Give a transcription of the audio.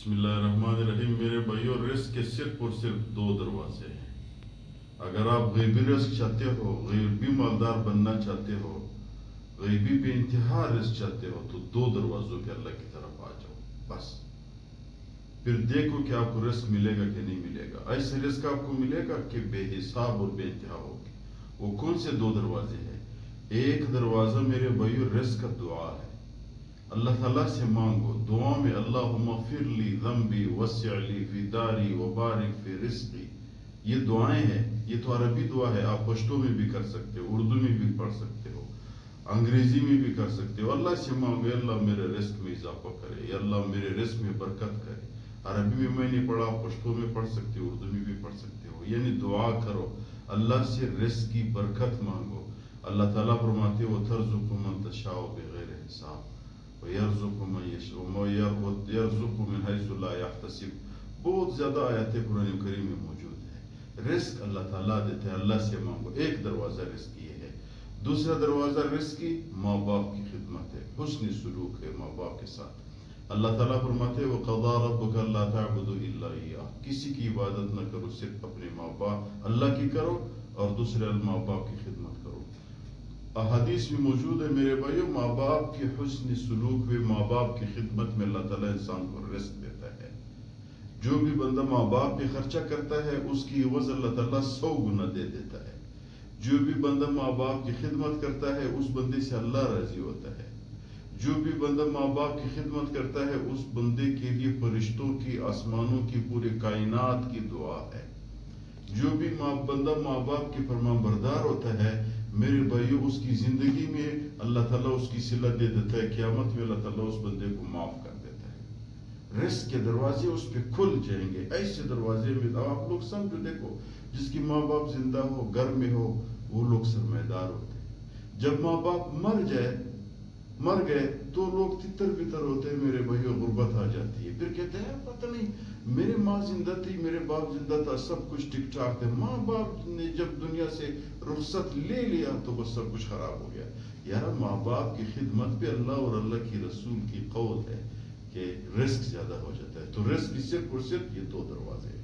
بسم اللہ الرحمن الرحیم. میرے بھائیو، رزق کے صرف اور صرف دو دروازے ہیں. اگر آپ غیبی رزق چاہتے ہو، غیبی مالدار بننا چاہتے ہو، غیبی بے انتہا رزق چاہتے ہو، تو دو دروازوں کے اللہ کی طرف آ جاؤ بس. پھر دیکھو کہ آپ کو رزق ملے گا کہ نہیں ملے گا. ایسے رزق آپ کو ملے گا کہ بے حساب اور بے انتہا ہوگی. وہ کون سے دو دروازے ہیں؟ ایک دروازہ میرے بھائیو رزق کا دعا ہے. اللہ تعالیٰ سے مانگو دعا میں، اللہم اغفر لی ذنبی وسع لی فی داری وبارک فی رزقی. یہ دعائیں ہیں. یہ تو عربی دعا ہے، آپ پشتو میں بھی کر سکتے ہو، اردو میں بھی پڑھ سکتے ہو، انگریزی میں بھی کر سکتے ہو. اللہ سے مانگو، اللہ میرے رزق میں اضافہ کرے، یا اللہ میرے رزق میں برکت کرے. عربی میں نے پڑھا، پشتو میں پڑھ سکتے ہو، اردو میں بھی پڑھ سکتے ہو. یعنی دعا کرو، اللہ سے رزق کی برکت مانگو. اللہ تعالیٰ فرماتے ہو ترزق من تشاء بغیر حساب وَيَرْزُقُ مَن يَشَاءُ وَيَرْزُقُ مِنْ حَيْثُ لَا يَحْتَسِبُ. بہت زیادہ آیاتیں قرآن کریم میں موجود ہیں. رزق اللہ تعالیٰ دیتے ہیں، اللہ سے مانگو. ایک دروازہ رزق یہ ہے. دوسرا دروازہ رزق کی ماں باپ کی خدمت ہے، حسن سلوک ہے ماں باپ کے ساتھ. اللہ تعالیٰ فرماتے ہیں وَقَضَىٰ رَبُّكَ أَلَّا تَعْبُدُوا إِلَّا إِيَّاهُ. کسی کی عبادت نہ کرو، صرف اپنے ماں باپ اللہ کی کرو، اور دوسرے ماں باپ کی خدمت کرو. احادیث میں موجود ہے میرے بھائیو، ماں باپ کی حسن سلوک میں، ماں باپ کی خدمت میں اللہ تعالیٰ انسان کو رزق دیتا ہے. جو بھی بندہ ماں باپ پہ خرچہ کرتا ہے، اس کی عوض اللہ تعالیٰ 100 گنا دے دیتا ہے. جو بھی بندہ ماں باپ کی خدمت کرتا ہے، اس بندے سے اللہ راضی ہوتا ہے. جو بھی بندہ ماں باپ کی خدمت کرتا ہے، اس بندے کے لیے فرشتوں کی، آسمانوں کی، پورے کائنات کی دعا ہے. جو بھی بندہ ماں باپ کی فرمان بردار ہوتا ہے میرے بھائیو، اس کی زندگی میں اللہ تعالیٰ اس کی صلت دے دیتا ہے. قیامت میں اللہ تعالیٰ اس بندے کو معاف کر دیتا ہے. رزق کے دروازے اس پہ کھل جائیں گے. ایسے دروازے میں آپ لوگ سمجھو، دیکھو جس کی ماں باپ زندہ ہو، گھر میں ہو، وہ لوگ سرمایہ ہوتے ہیں. جب ماں باپ مر گئے تو لوگ تتر بتر ہوتے ہیں میرے بھائیو، غربت آ جاتی ہے. پھر کہتے ہیں پتہ نہیں میرے ماں زندہ تھی، میرے باپ زندہ تھا، سب کچھ ٹھیک ٹھاک تھا. ماں باپ نے جب دنیا سے رخصت لے لیا تو بس سب کچھ خراب ہو گیا. یار ماں باپ کی خدمت پہ اللہ اور اللہ کی رسول کی قول ہے کہ رزق زیادہ ہو جاتا ہے. تو رزق صرف اور صرف یہ دو دروازے ہیں.